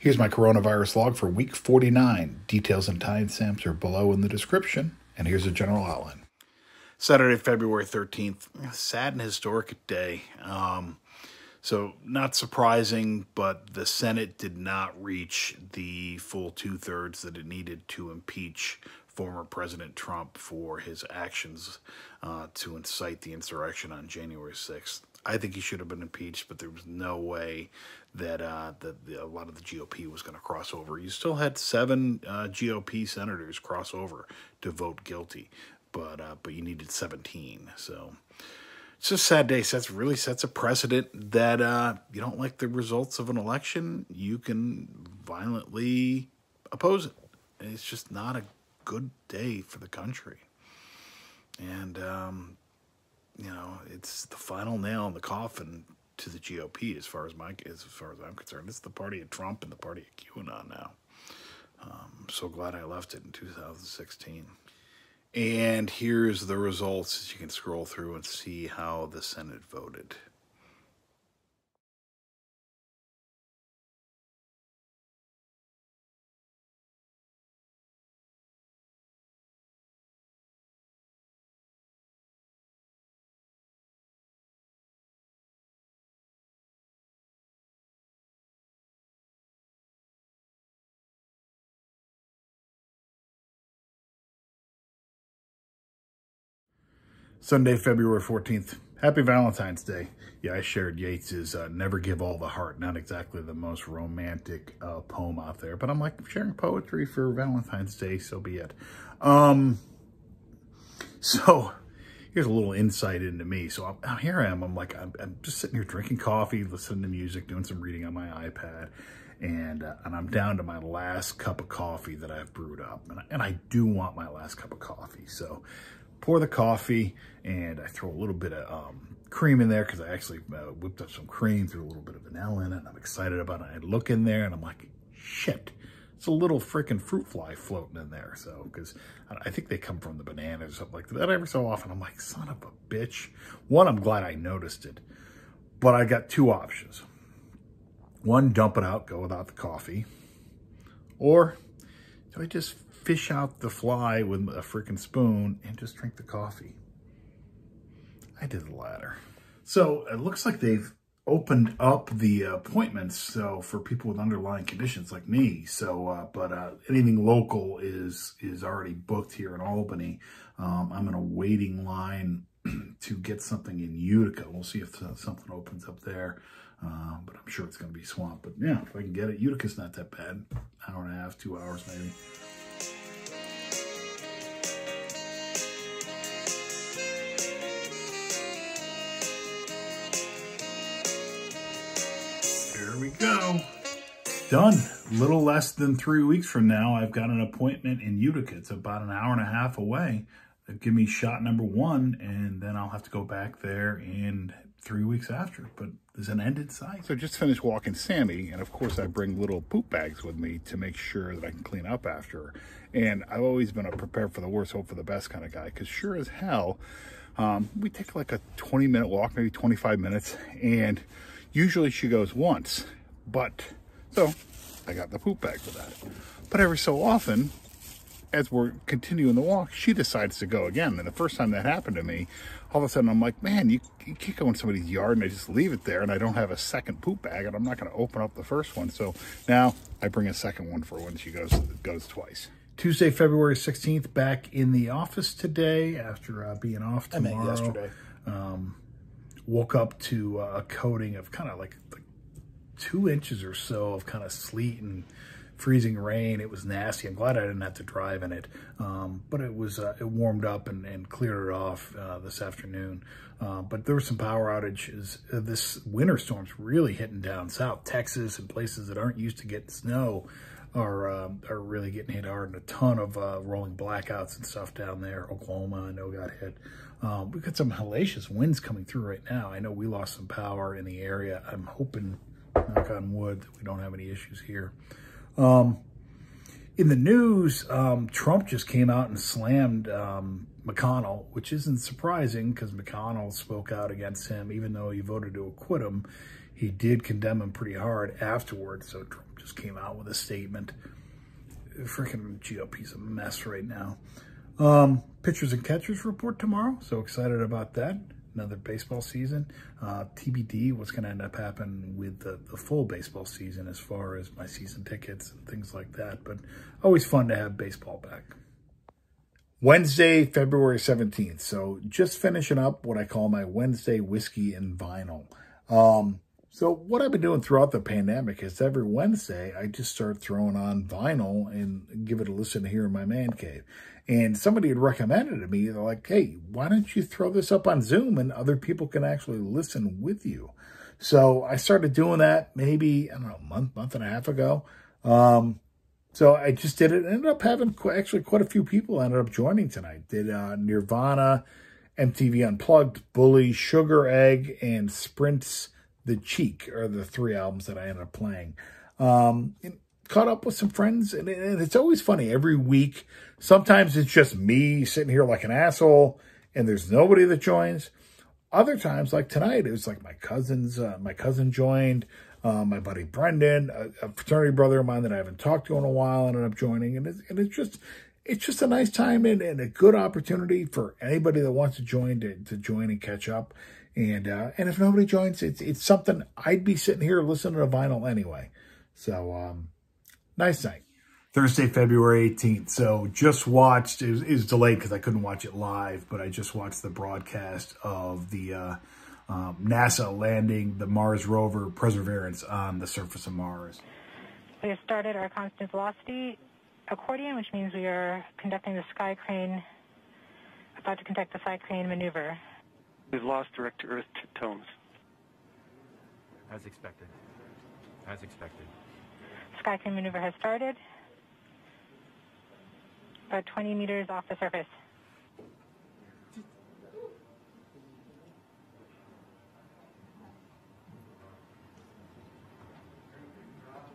Here's my coronavirus log for week 49. Details and timestamps are below in the description. And here's a general outline. Saturday, February 13th. Sad and historic day. So not surprising, but the Senate did not reach the full 2/3 that it needed to impeach former President Trump for his actions to incite the insurrection on January 6th. I think he should have been impeached, but there was no way that a lot of the GOP was going to cross over. You still had 7 GOP senators cross over to vote guilty, but you needed 17. So it's a sad day. So that really sets a precedent that you don't like the results of an election, you can violently oppose it. And it's just not a good day for the country. And it's the final nail in the coffin to the GOP as far as I'm concerned. It's the party of Trump and the party of QAnon now. I'm so glad I left it in 2016. And here's the results, as you can scroll through and see how the Senate voted. Sunday, February 14th. Happy Valentine's Day. Yeah, I shared Yeats's Never Give All the Heart. Not exactly the most romantic poem out there, but I'm like, sharing poetry for Valentine's Day, so be it. So here's a little insight into me. So here I am. I'm just sitting here drinking coffee, listening to music, doing some reading on my iPad. And I'm down to my last cup of coffee that I've brewed up. And I do want my last cup of coffee. So pour the coffee, and I throw a little bit of cream in there because I actually whipped up some cream, threw a little bit of vanilla in it, and I'm excited about it. I look in there, and I'm like, shit, it's a little freaking fruit fly floating in there. So, because I think they come from the bananas or something like that. Every so often, I'm like, son of a bitch. One, I'm glad I noticed it, but I got 2 options. One, dump it out, go without the coffee, or do I just fish out the fly with a freaking spoon and just drink the coffee? I did the latter. So it looks like they've opened up the appointments, so for people with underlying conditions like me. So, but anything local is already booked here in Albany. I'm in a waiting line to get something in Utica. We'll see if something opens up there. But I'm sure it's going to be swamped. But yeah, if I can get it, Utica's not that bad. Hour and a half, 2 hours maybe. There we go. Done. A little less than 3 weeks from now, I've got an appointment in Utica. It's about an hour and a half away. They'll give me shot number 1, and then I'll have to go back there in 3 weeks after. But there's an end in sight. So I just finished walking Sammy, and of course I bring little poop bags with me to make sure that I can clean up after her. And I've always been a prepare for the worst, hope for the best kind of guy, because sure as hell, we take like a 20-minute walk, maybe 25 minutes, and usually she goes once. But, so I got the poop bag for that. But every so often, as we're continuing the walk, she decides to go again. And the first time that happened to me, all of a sudden I'm like, man, you can't go in somebody's yard and I just leave it there and I don't have a second poop bag and I'm not going to open up the first one. So now I bring a second one for when she goes twice. Tuesday, February 16th, back in the office today after being off tomorrow. I meant yesterday. Woke up to a coating of kind of like 2 inches or so of kind of sleet and freezing rain. It was nasty. I'm glad I didn't have to drive in it. But it was it warmed up and cleared it off this afternoon. But there were some power outages. This winter storm's really hitting down south. Texas and places that aren't used to getting snow are really getting hit hard, and a ton of rolling blackouts and stuff down there. Oklahoma, I know, got hit. We've got some hellacious winds coming through right now. I know we lost some power in the area. I'm hoping, knock on wood, that we don't have any issues here. In the news, Trump just came out and slammed McConnell, which isn't surprising because McConnell spoke out against him. Even though he voted to acquit him, he did condemn him pretty hard afterwards. So Trump just came out with a statement. Freaking GOP's a mess right now. Pitchers and catchers report tomorrow. So excited about that. Another baseball season. TBD, what's going to end up happening with the full baseball season as far as my season tickets and things like that. But always fun to have baseball back. Wednesday, February 17th. So just finishing up what I call my Wednesday whiskey and vinyl. So what I've been doing throughout the pandemic is every Wednesday, I just start throwing on vinyl and give it a listen here in my man cave. And somebody had recommended it to me. They're like, hey, why don't you throw this up on Zoom and other people can actually listen with you? So I started doing that maybe, I don't know, month and a half ago. So I just did it. Ended up having actually quite a few people ended up joining tonight. Did Nirvana, MTV Unplugged, Bully, Sugar Egg, and Sprint's The Cheek are the 3 albums that I ended up playing. And caught up with some friends, and it's always funny. Every week, sometimes it's just me sitting here like an asshole, and there's nobody that joins. Other times, like tonight, it was like my cousin joined, my buddy Brendan, a fraternity brother of mine that I haven't talked to in a while, ended up joining, and it's just a nice time and a good opportunity for anybody that wants to join to join and catch up. And if nobody joins, it's something I'd be sitting here listening to vinyl anyway. So nice night. Thursday, February 18th. So just watched, it was delayed because I couldn't watch it live, but I just watched the broadcast of the NASA landing the Mars rover Perseverance on the surface of Mars. We have started our constant velocity accordion, which means we are conducting the sky crane, about to conduct the sky crane maneuver. We've lost direct to Earth tones. As expected. As expected. Sky crane maneuver has started. About 20 meters off the surface.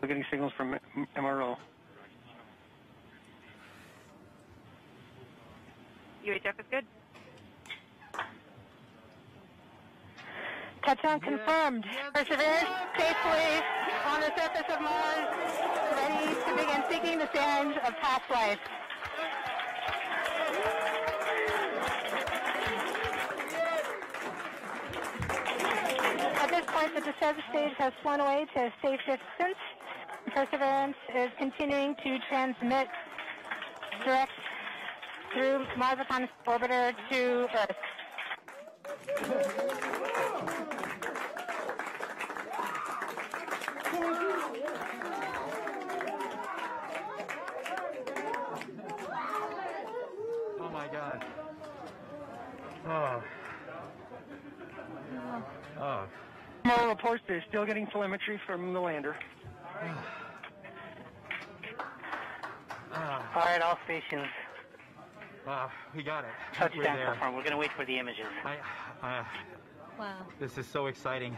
We're getting signals from MRO. UHF is good. Touchdown confirmed. Perseverance safely on the surface of Mars, ready to begin seeking the sands of past life. At this point, the descent stage has flown away to a safe distance. Perseverance is continuing to transmit direct through Mars Autonomous Orbiter to Earth. Oh my God. Oh. Oh. MRO reports they're still getting telemetry from the lander. All right, all stations. We got it. Touchdown confirmed. We're going to wait for the images. Wow. This is so exciting.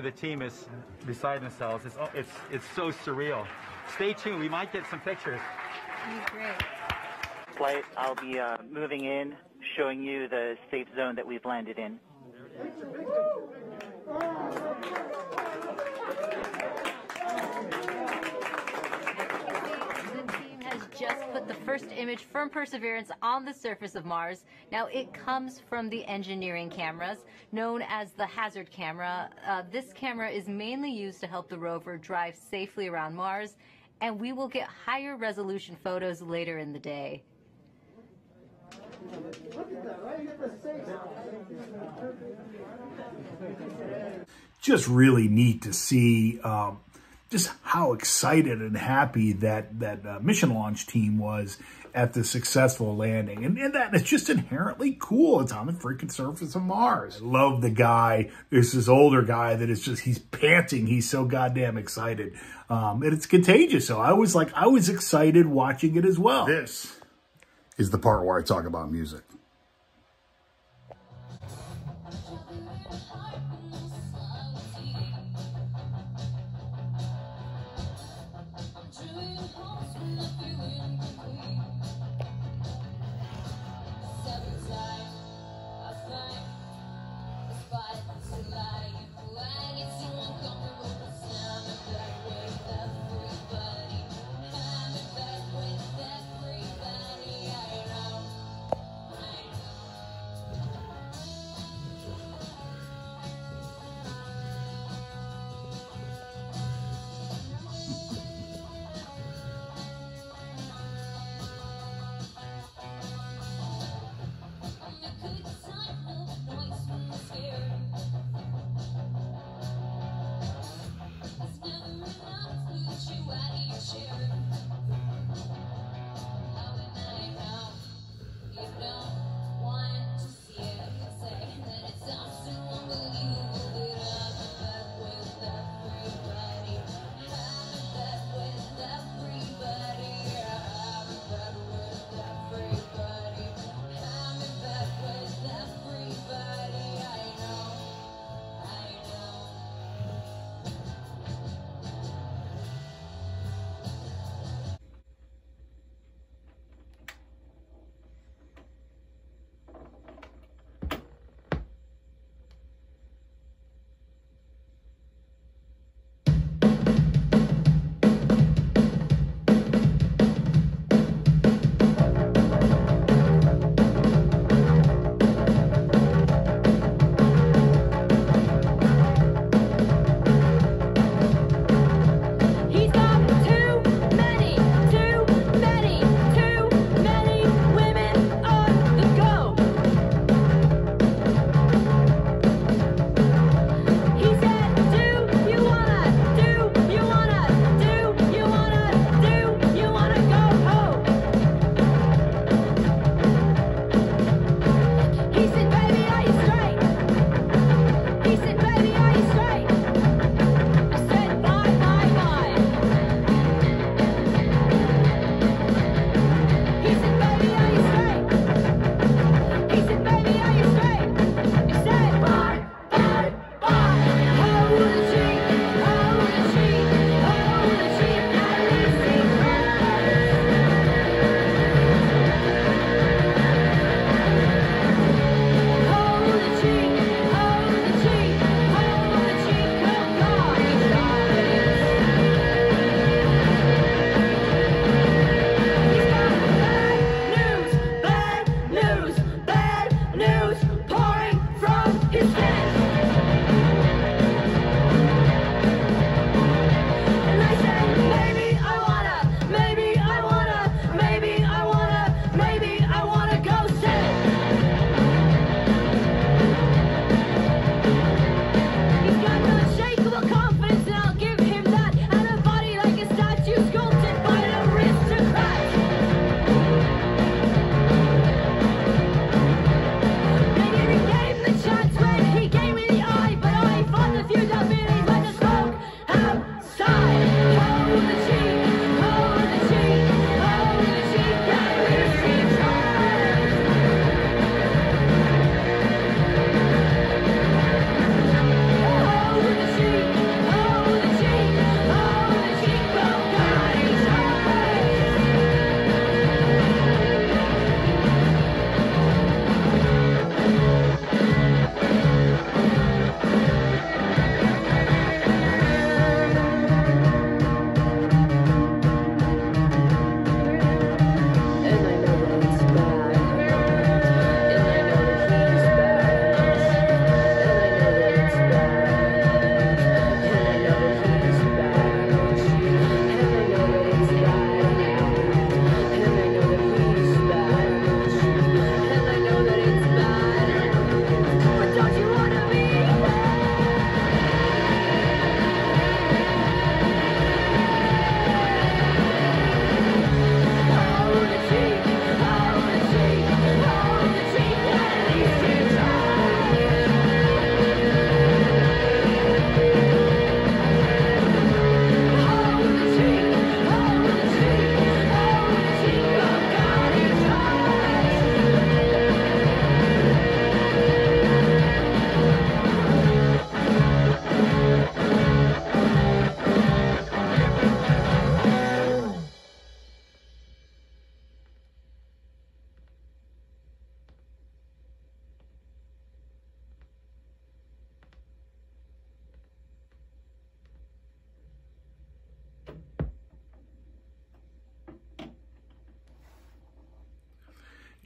The team is beside themselves. It's so surreal. Stay tuned. We might get some pictures. Great. Flight, I'll be moving in, showing you the safe zone that we've landed in. Just put the first image from Perseverance on the surface of Mars. Now, it comes from the engineering cameras, known as the hazard camera. This camera is mainly used to help the rover drive safely around Mars, and we will get higher resolution photos later in the day. Just really neat to see just how excited and happy that mission launch team was at the successful landing. And that it's just inherently cool. It's on the freaking surface of Mars. I love the guy. There's this older guy that is just, he's panting. He's so goddamn excited. And it's contagious. So I was excited watching it as well. This is the part where I talk about music.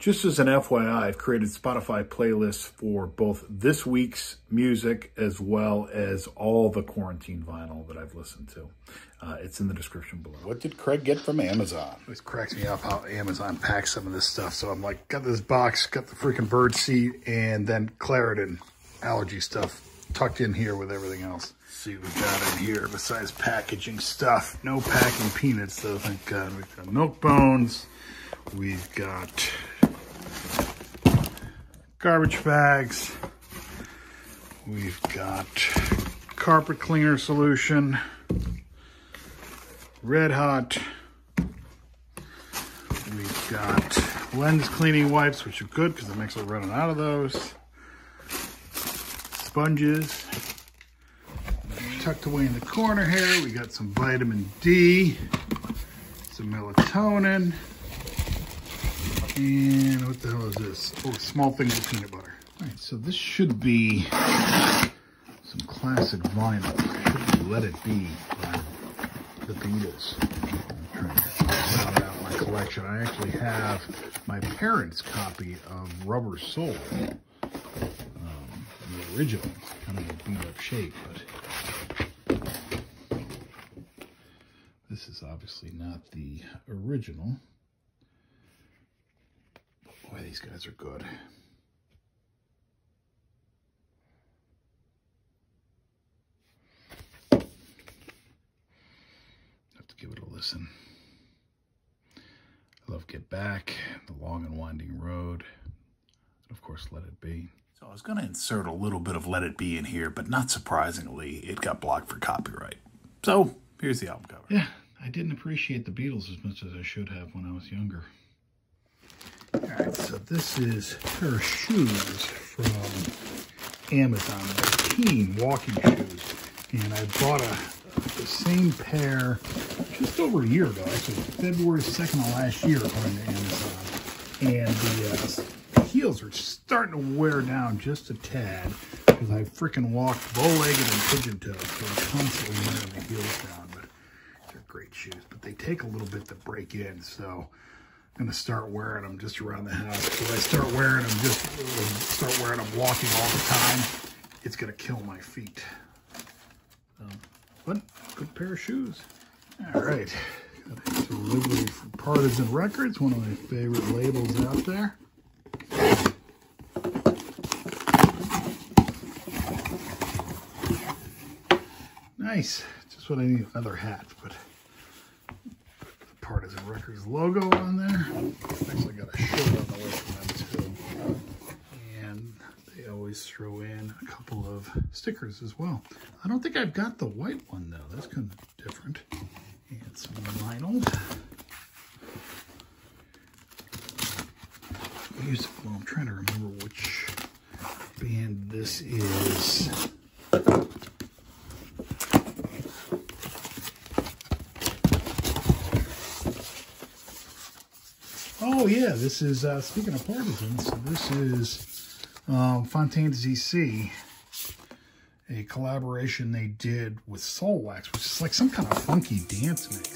Just as an FYI, I've created Spotify playlists for both this week's music as well as all the quarantine vinyl that I've listened to. It's in the description below. What did Craig get from Amazon? It always cracks me up how Amazon packs some of this stuff. So I'm like, got this box, got the freaking bird seed, and then Claritin allergy stuff tucked in here with everything else. Let's see what we got in here besides packaging stuff. No packing peanuts, though, thank God. We've got milk bones. We've got garbage bags. We've got carpet cleaner solution. Red Hot. We've got lens cleaning wipes, which are good because I'm actually running out of those. Sponges. Tucked away in the corner here, we got some vitamin D, some melatonin, and what the hell is this? Oh, small things of peanut butter. All right, so this should be some classic vinyl. It should be Let It Be by the Beatles. I'm trying to round out my collection. I actually have my parents' copy of Rubber Soul, the original, kind of a beat up shape, but this is obviously not the original. But boy, these guys are good. Have to give it a listen. I love Get Back, The Long and Winding Road, and of course Let It Be. So I was going to insert a little bit of Let It Be in here, but not surprisingly, it got blocked for copyright. So here's the album cover. Yeah, I didn't appreciate the Beatles as much as I should have when I was younger. All right, so this is a pair of shoes from Amazon. They're teen walking shoes. And I bought the same pair just over a year ago, actually February 2nd of last year, according to Amazon. And the heels are starting to wear down just a tad because I freaking walked bow-legged and pigeon-toed, so I'm constantly wearing the heels down. But they're great shoes, but they take a little bit to break in, so I'm going to start wearing them just around the house. If I start wearing them walking all the time, it's going to kill my feet. But good pair of shoes. All right, got a delivery from Partisan Records, one of my favorite labels out there. Nice. Just what I need, another hat, but the Partisan Records logo on there. Actually got a shirt on the way from them too. And they always throw in a couple of stickers as well. I don't think I've got the white one though. That's kind of different. And some vinyl. Musical. I'm trying to remember which band this is. Oh yeah, this is, speaking of Partisan, so this is Fontaines ZC, a collaboration they did with Soul Wax, which is like some kind of funky dance mix.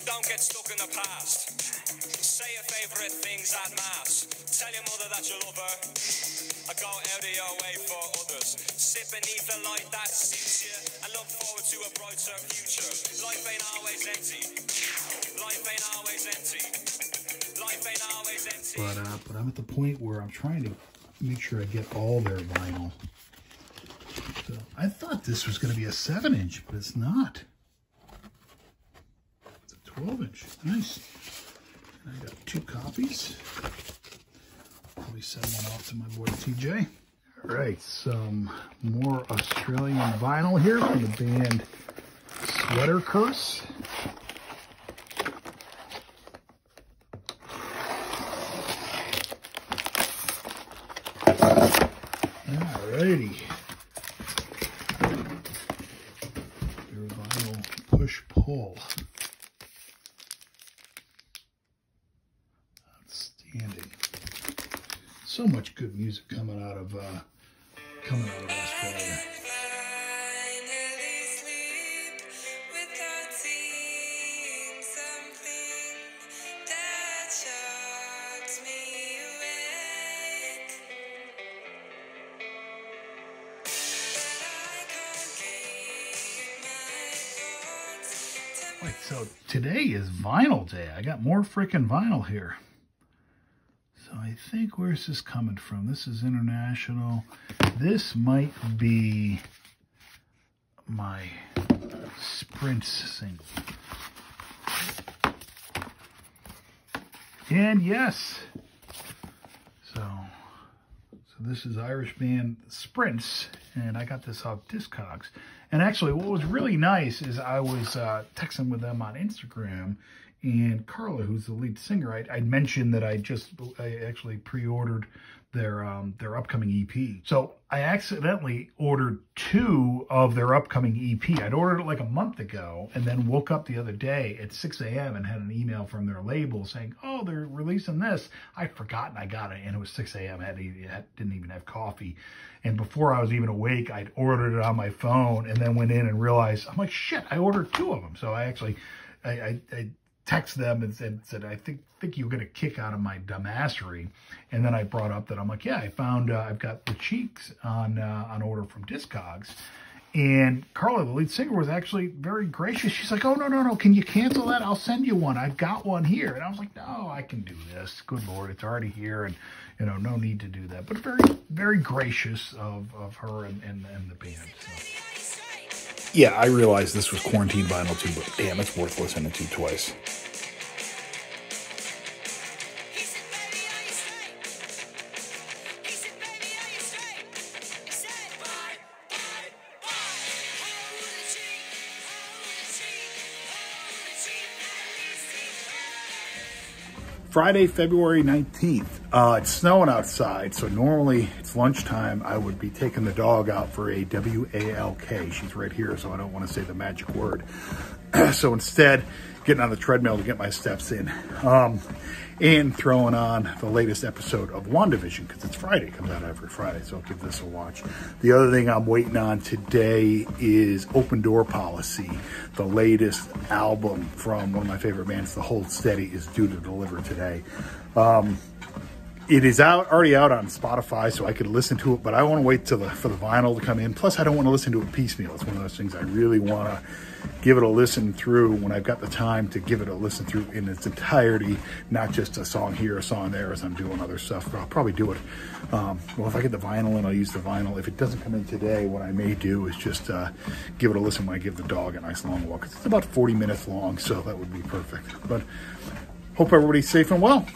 Don't get stuck in the past. Say your favorite things at mass. Tell your mother that you love her. I go out of your way for others. Sit beneath the light that suits you and look forward to a brighter future. Life ain't always empty. Life ain't always empty. Life ain't always empty. But I'm at the point where I'm trying to make sure I get all their vinyl. So I thought this was going to be a 7-inch, but it's not. It's a 12-inch. Nice. And I got 2 copies. Probably send one off to my boy TJ. All right, some more Australian vinyl here from the band Sweater Curse. Alrighty. Your vinyl push-pull. Outstanding. So much good music coming out of Australia. Right, so today is vinyl day. I got more freaking vinyl here. So I think, where's this coming from? This is international. This might be my Sprints single. And yes, so this is Irish band Sprints, and I got this off Discogs. And actually, what was really nice is I was texting with them on Instagram, and Carla, who's the lead singer, I'd mentioned that I actually pre-ordered their upcoming EP. So I accidentally ordered 2 of their upcoming EP. I'd ordered it like a month ago, and then woke up the other day at 6 a.m. and had an email from their label saying, oh, they're releasing this. I'd forgotten I got it, and it was 6 a.m. I didn't even have coffee. And before I was even awake, I'd ordered it on my phone, and then went in and realized, I'm like, shit, I ordered 2 of them. So I actually, I text them and said, I think you're going to kick out of my dumbassery. And then I brought up that I'm like, yeah, I found, I've got the Cheeks on order from Discogs. And Carla, the lead singer, was actually very gracious. She's like, oh, no, can you cancel that? I'll send you one. I've got one here. And I was like, no, I can do this. Good Lord, it's already here. And, you know, no need to do that. But very, very gracious of her and the band. So. Yeah, I realized this was quarantine vinyl too, but damn, it's worth listening to twice. Friday, February 19th. It's snowing outside, so normally it's lunchtime. I would be taking the dog out for a WALK. She's right here, so I don't want to say the magic word. So instead, getting on the treadmill to get my steps in. And throwing on the latest episode of WandaVision, because it's Friday. It comes out every Friday, so I'll give this a watch. The other thing I'm waiting on today is Open Door Policy. The latest album from one of my favorite bands, The Hold Steady, is due to deliver today. It is already out on Spotify, so I could listen to it, but I want to wait for the vinyl to come in. Plus, I don't want to listen to it piecemeal. It's one of those things I really want to give it a listen through when I've got the time to give it a listen through in its entirety, not just a song here, a song there, as I'm doing other stuff. But I'll probably do it. Well, if I get the vinyl in, I'll use the vinyl. If it doesn't come in today, what I may do is just give it a listen when I give the dog a nice long walk. It's about 40 minutes long, so that would be perfect. But hope everybody's safe and well.